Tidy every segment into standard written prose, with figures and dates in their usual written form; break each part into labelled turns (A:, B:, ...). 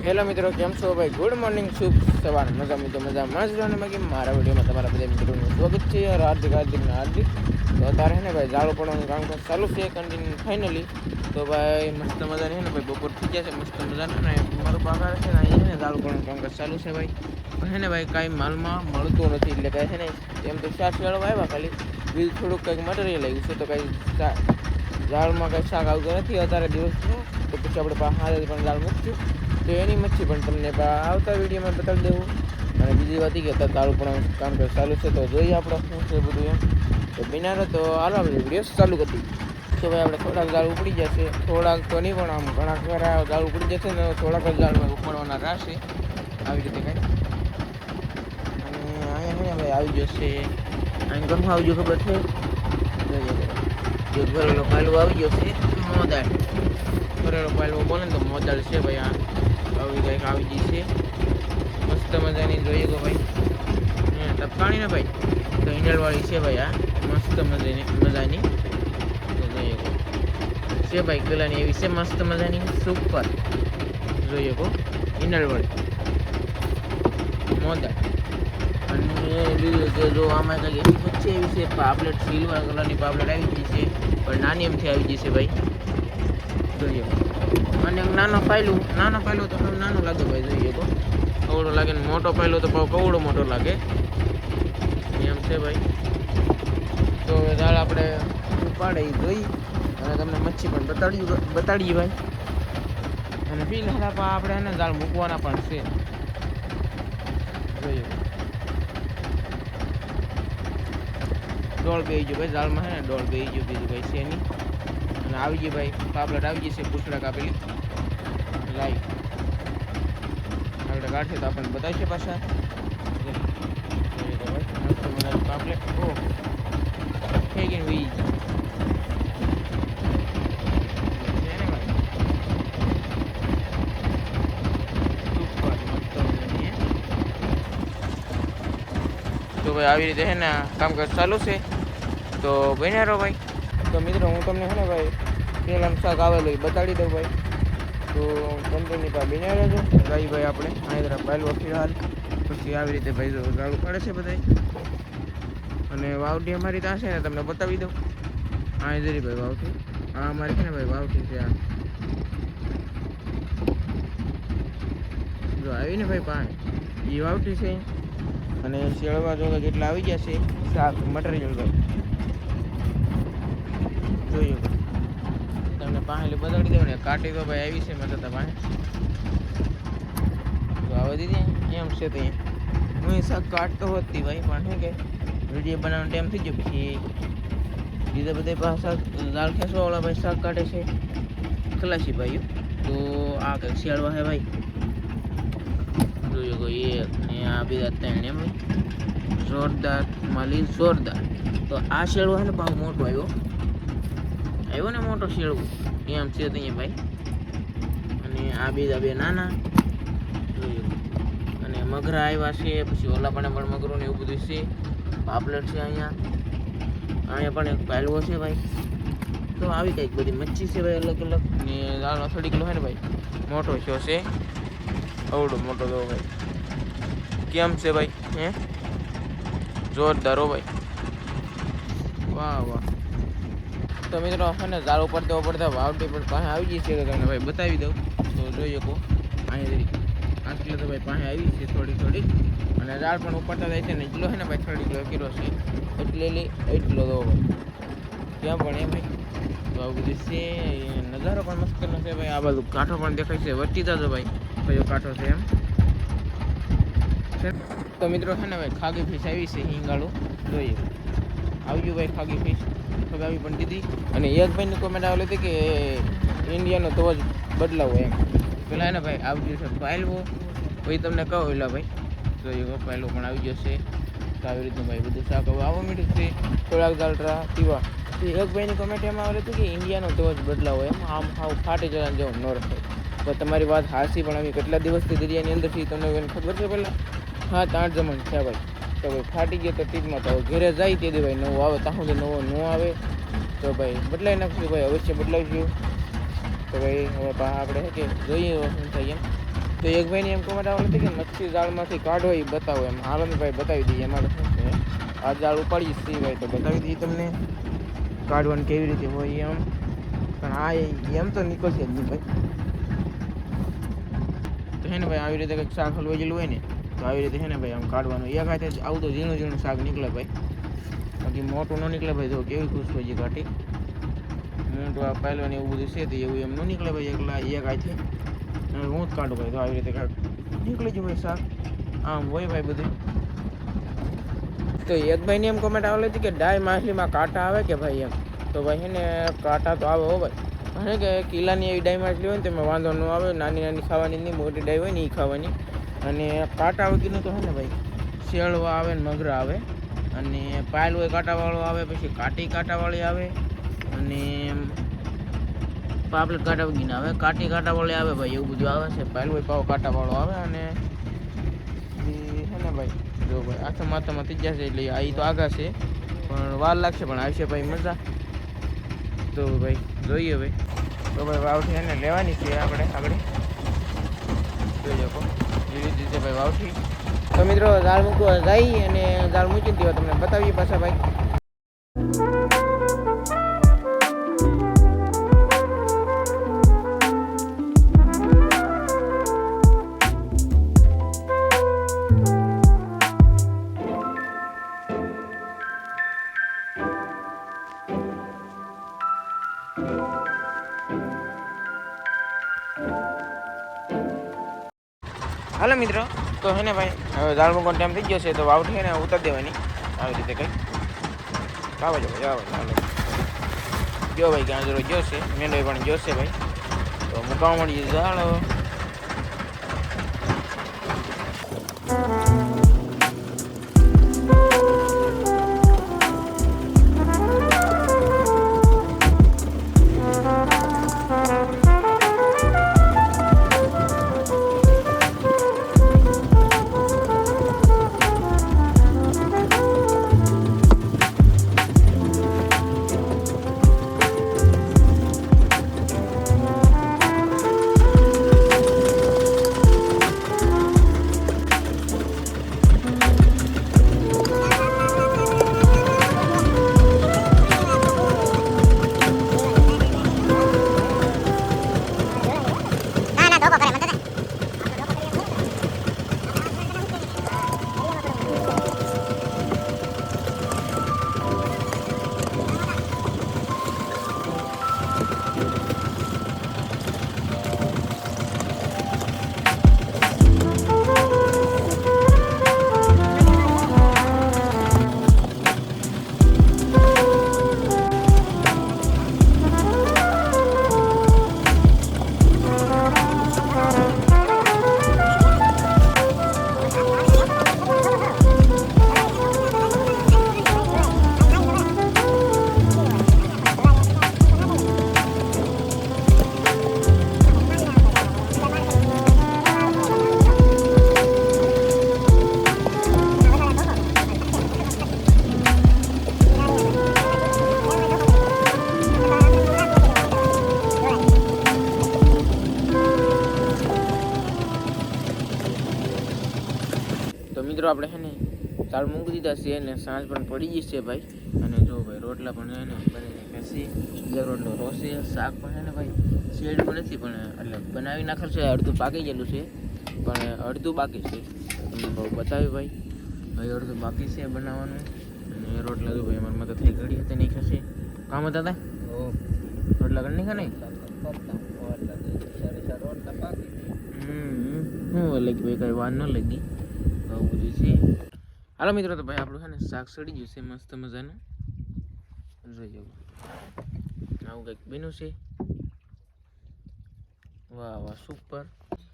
A: Hello મિત્રો, કેમ છો ભાઈ? ગુડ મોર્નિંગ, શુભ સવાર. મજામાં જ અને બાકી મારા વિડીયોમાં તમારા બધા મિત્રોનું સ્વાગત છે. હાર્દિક તો અત્યારે છે ને ભાઈ ઝાડુ પડવાનું કામકાજ ચાલુ છે કન્ટિન્યુ ફાઇનલી. તો ભાઈ મસ્ત મજાની છે ને ભાઈ બપોર થઈ ગયા છે મસ્ત મજાના ને મારું પગાર છે ને અહીંયા છે ને ઝાડુ પડવાનું કામકાજ ચાલુ છે ભાઈ. પણ છે ને ભાઈ કાંઈ માલમાં મળતું નથી, એટલે કાંઈ છે ને એમ તો 4 શેડો આવ્યા, ખાલી બીજું થોડુંક કંઈક મટીરિયલ આવ્યું છે. તો કાંઈ ઝાડમાં કાંઈ શાક આવતું નથી અત્યારે દિવસ, તો પછી આપણે હારે પણ ઝાડ મૂકશું તો એની મચ્છી પણ તમને આવતા વિડીયોમાં બતાવી દેવું. અને બીજી વાત કે ઝાડુ પણ કામકાજ ચાલુ છે, તો જોઈએ આપણે શું છે બધું એમ. તો બિનારો તો હાલો આપણે વિડીયો ચાલુ કરી તો ભાઈ આપણે થોડાક ઝાડ ઉપડી જશે, થોડાક તો નહીં પણ આમ ઘણા ખરા ઝાડ ઉપડી જશે ને થોડાક જ ઝાડમાં ઉપડવાના રહેશે આવી રીતે કાંઈ. અને અહીંયા ભાઈ આવી જશે, અહીં ઘરમાં આવી ગયું ખબર છે, જો ભરેલો પાલવો આવી ગયો છે મોદાળ. ભરેલો પાલવો બોલે ને તો મોદાળ છે ભાઈ. આ આવી કંઈક આવી ગઈ છે મસ્ત મજાની, જોઈએ તો ભાઈ ટપકાણી ને ભાઈ તો ઈંડલવાળી છે ભાઈ. આ મસ્ત મજાની તો જોઈએ છે ભાઈ, પેલાની એવી છે મસ્ત મજાની સુપર. જોઈએ કો ઈંડલવાળી મોદાળ. અને બીજું કે જો આમાં કંઈક એવી મચ્છી એવી છે પાપલેટ, સિલ્વર કલરની પાપલેટ આવી ગઈ છે, પણ નાની એમથી આવી ગઈ છે ભાઈ. જોઈએ અને નાનો પાયલો તો હવે નાનો લાગે ભાઈ. જોઈએ તો કવડો લાગે ને મોટો પાયલો તો કવડો મોટો લાગે એમ છે ભાઈ. તો હવે ઝાડ આપણે ઉપાડે એ જોઈ અને તમને મચ્છી પણ બતાડીએ ભાઈ. અને ફિલહાલ આપણે એને ઝાડ મૂકવાના પણ છે. જોઈએ ડોળ બેસી ગયો ભાઈ ઝાડમાં, છે ને ડોળ બેસી ગયો, બીજું ભાઈ છે નહીં. અને આવી ગઈ ભાઈ પાપલેટ આવી ગઈ છે, પૂછડા કાપેલી લાઈવ આપણે કાઢીએ તો આપણને બતાવીશે પાછા. પાપલેટ ઓ થઈ ગઈ વી તો ભાઈ આવી રીતે છે ને કામકાજ ચાલુ છે, તો બન્યા રહો ભાઈ. તો મિત્રો હું તમને છે ને ભાઈ પેલાનું શાક આવેલું એ બતાડી દઉં ભાઈ. તો કંપની પાસે બન્યા રહેજો ભાઈ. આપણે અહીં તરફ પાયલો ફિલહાલ પછી આવી રીતે ભાઈ ઝાડુ પડે છે બધા. અને વાવટી અમારી ત્યાં છે ને તમને બતાવી દઉં. હા જરી ભાઈ વાવટી, હા અમારી છે ને ભાઈ વાવટી છે. આ જો આવી ને ભાઈ પાણી એ વાવટી છે. અને શેળવા જોગા જેટલા આવી ગયા છે શાક મટીરિયલ ભાઈ. જોઈએ તમને પાણી બતાડી દઉં ને. કાટી તો ભાઈ આવી છે મતલબ પાણી તો આવવા દીધી એમ છે. તો હું શાક કાઢતો હોતી ભાઈ, પણ શું કે વિડીયો બનાવવાનો ટાઈમ થઈ ગયો, પછી બીજા બધા પાછા દાળ ખેંચવાવાળા ભાઈ શાક કાઢે છે ખલાસી ભાઈઓ. તો આ કંઈક શિયાળવા છે ભાઈ. જોયો કોઈ એક ને આ બીજા 3 એમ જોરદાર માલી જોરદાર. તો આ શેળવો છે ને ભાવ મોટો આવ્યો ને મોટો શેળવો એમ છે ત્યાં ભાઈ. અને આ બીજા 2 નાના જોયું. અને મગરા આવ્યા છે, પછી ઓલા પણ મગરો ને એવું બધું છે. પાપલેટ છે અહીંયા પણ એક પાયલવો છે ભાઈ. તો આવી કંઈક બધી મચ્છી છે ભાઈ અલગ અલગ. ને દાળ 30 કિલો છે ને ભાઈ, મોટો શો છે અવડો મોટો. તો ભાઈ કેમ છે ભાઈ હે જોરદાર હો ભાઈ, વાહ વાહ. તો મિત્રો છે ને ઝાડ ઉપડતા વાવટી પણ પાસે આવી ગઈ છે, તો તમને ભાઈ બતાવી દઉં. તો જોઈએ કહો અહીંયા આટલે તો ભાઈ પાસે આવી છે થોડી. અને ઝાડ પણ ઉપડતા જાય છે ને એટલો છે ને ભાઈ 30 કિલો કિલો છે એટલો દો ભાઈ ત્યાં પણ એ ભાઈ. તો આવું બધું છે, નજારો પણ મસ્ત છે ભાઈ. આ બાજુ કાંઠો પણ દેખાય છે, વચ્ચે જજો ભાઈ કયો કાંઠો છે એમ. તો મિત્રો છે ને ભાઈ ખાગી ફિશ આવી છે હિંગાળું. જોઈએ આવી ગયું ભાઈ ખાગી ફિશ ખગાવી પણ દીધી. અને એક ભાઈની કોમેન્ટ આવેલી હતી કે ઇન્ડિયાનો તો જ બદલાવો એમ. પેલા એને ભાઈ આવી ગયું છે પાયલવો ભાઈ, તમને કહો એલા ભાઈ. જોઈએ પાયલવો પણ આવી જશે. તો આવી રીતનું ભાઈ બધું શાક હવે આવવા માંડ્યું છે. થોડાક દાલરા પીવા એક ભાઈની કોમેન્ટ એમાં આવેલી હતી કે ઇન્ડિયાનો તો જ બદલાવો એમ, આમ હાવ ફાટી જવાનું જેવો ન રહે. તો તમારી વાત હાચી, પણ અમે કેટલા દિવસથી દરિયાની અંદરથી તમને ખબર છે પહેલાં 7-8 જમણ થયા ભાઈ. તો ભાઈ ફાટી ગયો તો ટીપમાં તો ઘેરે જાય તે ભાઈ નવો આવે, ત્યાં સુધી નવો ન આવે તો ભાઈ બદલાવી નાખશું ભાઈ, અવશ્ય બદલાવીશું. તો ભાઈ હવે આપણે કે જોઈએ શું થાય એમ. તો એક ભાઈને એમ કોમેન્ટ આવેલી હતી કે મચ્છી જાળમાંથી કાઢો એ બતાવો એમ. હાલો ને ભાઈ બતાવી દઈએ. અમારે શું છે આ જાળ ઉપાડી જ ભાઈ, તો બતાવી દઈએ તમને કાઢવાનું કેવી રીતે હોય એમ. પણ આ એમ તો નીકળશે જ નહીં ભાઈ. તો હે ને ભાઈ આવી રીતે કંઈક શાક હલવાયેલું હોય ને તો આવી રીતે છે ને ભાઈ આમ કાઢવાનું. એક હાથે આવું તો ઝીણું ઝીણું શાક નીકળે ભાઈ, બાકી મોટું ન નીકળે ભાઈ. જો કેવી ખુશ હોય કાઢી મોટું આ પહેલવાન એવું બધું છે તો એવું એમ ન નીકળે ભાઈ એકલા એક હાથે. હવે હું જ કાઢું ભાઈ. તો આવી રીતે કાંઈક નીકળી જાય ભાઈ શાક. આમ હોય ભાઈ બધું. તો એક ભાઈને એમ કોમેન્ટ આવેલી હતી કે ડાય માછલીમાં કાંટા આવે કે ભાઈ એમ. તો ભાઈ છે ને કાંટા તો આવે હો ભાઈ. અને કે કિલ્લાની એવી ડાય માછલી હોય ને તેમાં વાંધો ન આવે. નાની નાની ખાવાની નહીં, મોટી ડાય હોય ને એ ખાવાની. અને કાંટા વગીનું તો છે ને ભાઈ શેળવા આવે ને મગરા આવે. અને પાયલ હોય કાંટાવાળો આવે, પછી કાંટી કાંટાવાળી આવે, અને પાપલેટ કાંટા વગીને આવે, કાંટી કાંટાવાળી આવે ભાઈ. એવું બધું આવે છે. પાયલ હોય પાવ કાંટાવાળો આવે. અને છે ને ભાઈ જો ભાઈ આથમ માથામાં થઈ જશે એટલે આ તો આગા છે પણ વાર લાગશે, પણ આવશે ભાઈ મજા. તો ભાઈ જોઈએ ભાઈ. તો ભાઈ વાવઠી એને લેવાની છે આપણે આગળ જોઈ શકો એવી રીતે ભાઈ વાવઠી. તો મિત્રો દાળ મૂકવા જઈ અને દાળ મૂકી દેવા તમને બતાવીએ પાછા ભાઈ. હાલો મિત્રો, તો હે ને ભાઈ હવે દાળ મૂકવાનો ટાઈમ થઈ ગયો છે તો વાવઠી હે ને ઉતારી દેવાની આવી રીતે કંઈ. આવો જો ભાઈ આવો હાલો જો ભાઈ ક્યાં જરૂર જોશે મેંડો પણ જોશે ભાઈ. તો મૂકવા મળી દાળ. તો મિત્રો આપણે છે ને દાળ મૂકી દીધા છે અને સાંજ પણ પડી ગઈ છે ભાઈ. અને જો ભાઈ રોટલા પણ છે ને બની બેસી બીજા રોટલો રોશે. શાક પણ છે ને ભાઈ શેડમાં નથી પણ એટલે બનાવી નાખેલ છે. અડધું પાકી ગયેલું છે પણ અડધું બાકી છે. તમને બહુ બતાવ્યું ભાઈ. ભાઈ અડધું બાકી છે બનાવવાનું. અને રોટલા જો ભાઈ અમારામાં તો થઈ ઘડી હતી નહીં ખસે કામ હતા તા રોટલા ઘણી ખા નહીં શું લાગી ભાઈ કઈ વાર ન લાગી આવું બધું છે. હાલો મિત્રો તો ભાઈ આપણું છે ને શાક સડી ગયું છે મસ્ત મજાનું. જોઈ જવું આવું કંઈક બન્યું છે. વાહ વાહ સુપર.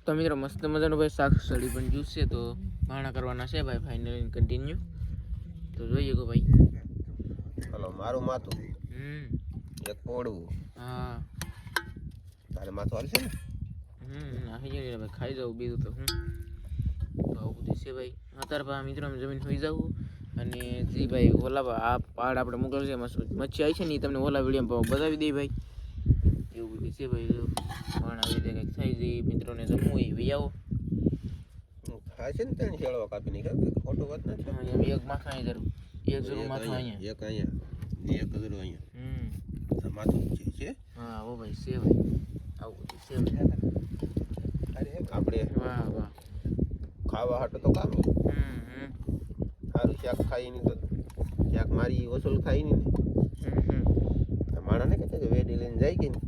A: તો મિત્રો મસ્ત મજાનું ભાઈ શાક સડી પણ જ્યુસ છે તો ભાણા કરવાના છે ભાઈ ફાઇનલી કન્ટિન્યુ. તો જોઈએ ગો ભાઈ.
B: હલો મારું માથું એક પોડવું.
A: હા
B: તારે માથું હાલશે ને.
A: નાખી જાય ભાઈ ખાઈ જાઉં બીજું તો હું તો આવું બધું છે ભાઈ. અત્યારે ભાઈ મિત્રો જમીન હોઈ જવું. અને જે ભાઈ ઓલા આ પહાડ આપણે મોકલ છે મચ્છી આવી છે ને એ તમને ઓલા વિડીયોમાં બતાવી દઈ ભાઈ. એવું બધું છે ભાઈ પણ આવી રીતે કંઈક થઈ જાય મિત્રોને જમવું એ ભાઈ આવો
B: આ છે ને ત્રણ શેળવા કાપી નાખ્યા ખોટો વાત નથી
A: હા, એમ એક માથું અહીં જરૂર એક જરૂર માથું અહીંયા
B: એક અહીંયા ને એક જરૂર અહીંયા આ માથું છે
A: હા ઓ ભાઈ છે ભાઈ આવું બધું છે ભાઈ.
B: આપણે
A: વાહ વાહ
B: ખાવા હાટો તો કામ સારું શાક ખાઈ નહીં તો શાક મારી વસૂલ ખાઈ નહીં ને માણસ ને કે વેડી લઈને જાય કે નહીં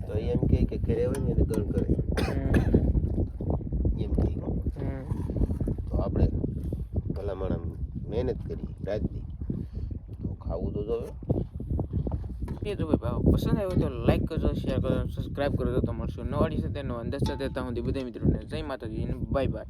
B: તો એમ કે ઘરે હોય ને એને ગણ કરે એમ કહે તો આપણે ભલા માણસ મહેનત કરી રાત દી તો ખાવું તો જોવે
A: એ તો ભાઈ પસંદ આવ્યો તો લાઈક કરજો શેર કરજો સબસ્ક્રાઈબ કરજો તો મળશું નવાડી સાથે નવા અંદાજ સાથે ત્યાં સુધી બધા મિત્રોને જય માતાજી બાય બાય.